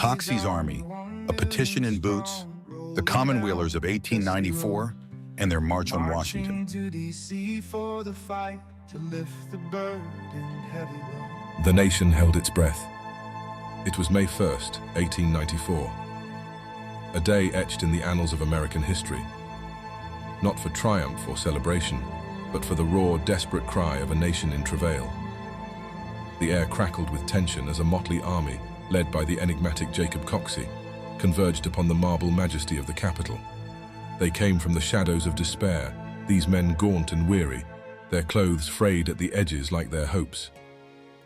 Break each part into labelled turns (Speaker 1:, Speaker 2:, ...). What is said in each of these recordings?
Speaker 1: Coxey's Army, A Petition in Boots, the Commonwealers of 1894, and their March on Washington.
Speaker 2: The nation held its breath. It was May 1st, 1894. A day etched in the annals of American history. Not for triumph or celebration, but for the raw, desperate cry of a nation in travail. The air crackled with tension as a motley army, led by the enigmatic Jacob Coxey, converged upon the marble majesty of the capital. They came from the shadows of despair, these men gaunt and weary, their clothes frayed at the edges like their hopes.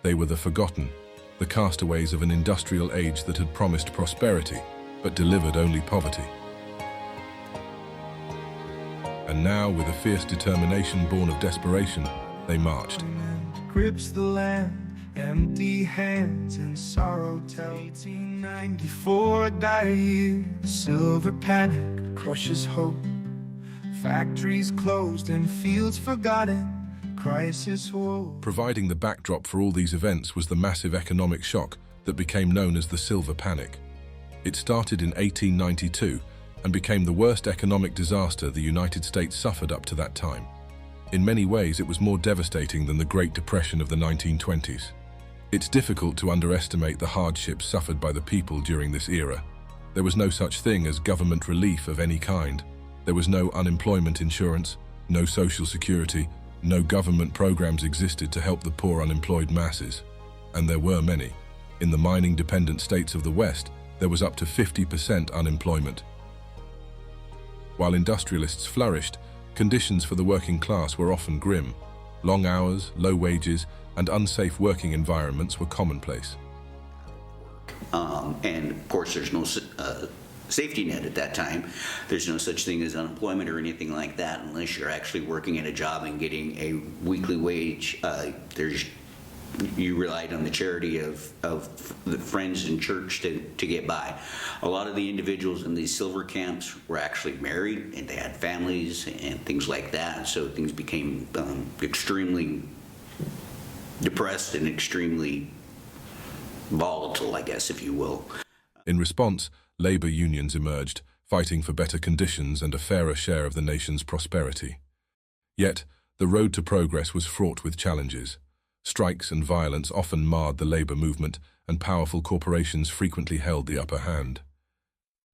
Speaker 2: They were the forgotten, the castaways of an industrial age that had promised prosperity, but delivered only poverty. And now, with a fierce determination born of desperation, they marched.
Speaker 3: Grips the land, empty hands and sorrow tell. 1894, a dire year, silver panic crushes hope. Factories closed and fields forgotten, crisis woe.
Speaker 2: Providing the backdrop for all these events was the massive economic shock that became known as the Silver Panic. It started in 1892 and became the worst economic disaster the United States suffered up to that time. In many ways, it was more devastating than the Great Depression of the 1920s. It's difficult to underestimate the hardships suffered by the people during this era. There was no such thing as government relief of any kind. There was no unemployment insurance, no social security, no government programs existed to help the poor unemployed masses. And there were many. In the mining-dependent states of the West, there was up to 50% unemployment. While industrialists flourished, conditions for the working class were often grim. Long hours, low wages, and unsafe working environments were commonplace.
Speaker 4: And of course, there's no safety net at that time. There's no such thing as unemployment or anything like that unless you're actually working at a job and getting a weekly wage. You relied on the charity of the friends in church to get by. A lot of the individuals in these silver camps were actually married and they had families and things like that, so things became extremely depressed and extremely volatile, I guess, if you will.
Speaker 2: In response, labor unions emerged, fighting for better conditions and a fairer share of the nation's prosperity. Yet, the road to progress was fraught with challenges. Strikes and violence often marred the labor movement, and powerful corporations frequently held the upper hand.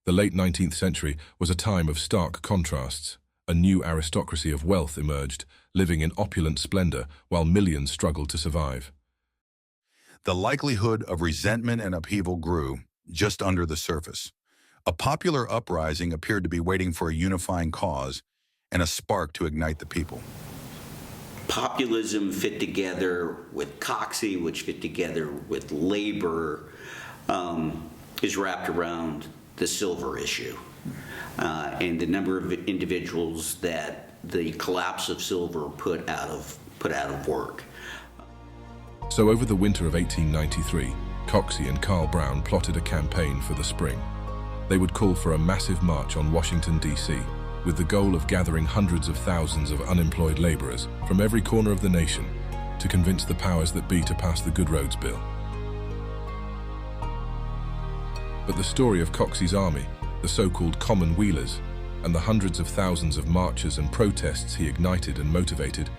Speaker 2: The late 19th century was a time of stark contrasts. A new aristocracy of wealth emerged, living in opulent splendor while millions struggled to survive.
Speaker 1: The likelihood of resentment and upheaval grew just under the surface. A popular uprising appeared to be waiting for a unifying cause and a spark to ignite the people.
Speaker 4: Populism fit together with Coxey, which fit together with labor, is wrapped around the silver issue. And the number of individuals that the collapse of silver put out of work.
Speaker 2: So over the winter of 1893, Coxey and Carl Brown plotted a campaign for the spring. They would call for a massive march on Washington, D.C., with the goal of gathering hundreds of thousands of unemployed laborers from every corner of the nation to convince the powers that be to pass the Good Roads Bill. But the story of Coxey's army, the so-called Commonwealers, and the hundreds of thousands of marches and protests he ignited and motivated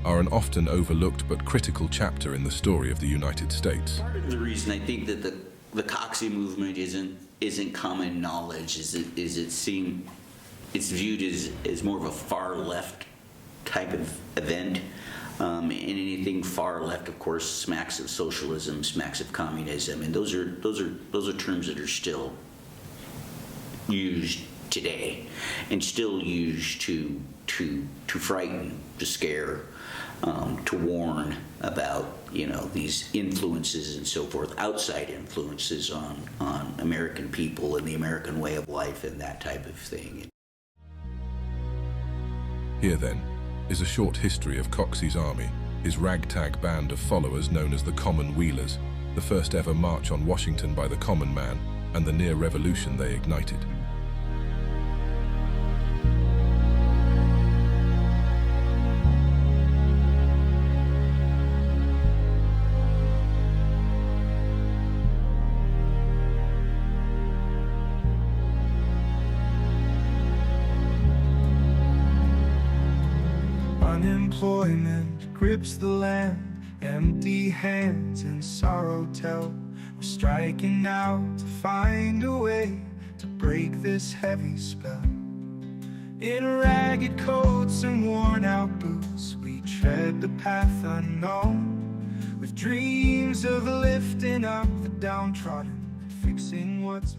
Speaker 2: are an often overlooked but critical chapter in the story of the United States.
Speaker 4: Part of the reason I think that the Coxey movement isn't common knowledge is it's viewed as more of a far left type of event. And anything far left, of course, smacks of socialism, smacks of communism, and those are terms that are still used today and still used to frighten, to scare, to warn about, these influences and so forth, outside influences on American people and the American way of life and that type of thing.
Speaker 2: Here, then, is a short history of Coxey's army, his ragtag band of followers known as the Commonwealers, the first ever march on Washington by the common man, and the near revolution they ignited.
Speaker 3: Unemployment grips the land, empty hands and sorrow tell. We're striking out to find a way to break this heavy spell. In ragged coats and worn out boots, we tread the path unknown, with dreams of lifting up the downtrodden, fixing what's